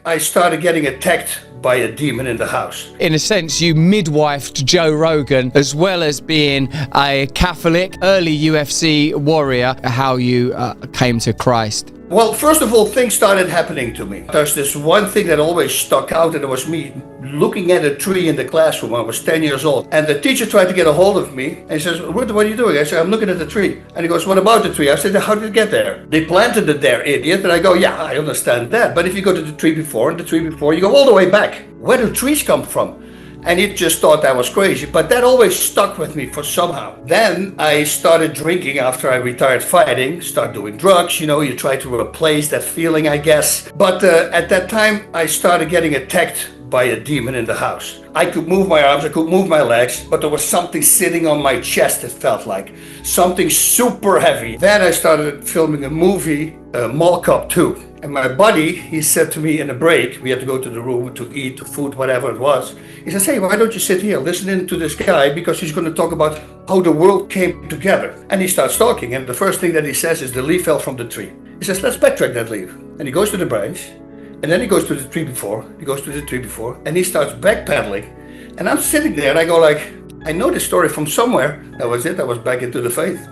I started getting attacked by a demon in the house. In a sense, you midwifed Joe Rogan, as well as being a Catholic, early UFC warrior, how you came to Christ. Well, first of all, things started happening to me. There's this one thing that always stuck out, and it was me looking at a tree in the classroom. I was 10 years old, and the teacher tried to get a hold of me, and he says, what are you doing? I said, I'm looking at the tree. And he goes, what about the tree? I said, how did it get there? They planted it there, idiot. And I go, yeah, I understand that. But if you go to the tree before and the tree before, you go all the way back. Where do trees come from? And he just thought I was crazy, but that always stuck with me for somehow. Then I started drinking after I retired fighting, start doing drugs, you try to replace that feeling, I guess. But at that time, I started getting attacked by a demon in the house. I could move my arms, I could move my legs, but there was something sitting on my chest, it felt like. Something super heavy. Then I started filming a movie, Mall Cop 2. And my buddy, he said to me in a break, we had to go to the room to eat, to food, whatever it was. He says, hey, why don't you sit here listening to this guy, because he's going to talk about how the world came together. And he starts talking, and the first thing that he says is the leaf fell from the tree. He says, let's backtrack that leaf. And he goes to the branch, and then he goes to the tree before, and he starts backpedaling. And I'm sitting there, and I go like, I know this story from somewhere. That was it, I was back into the faith.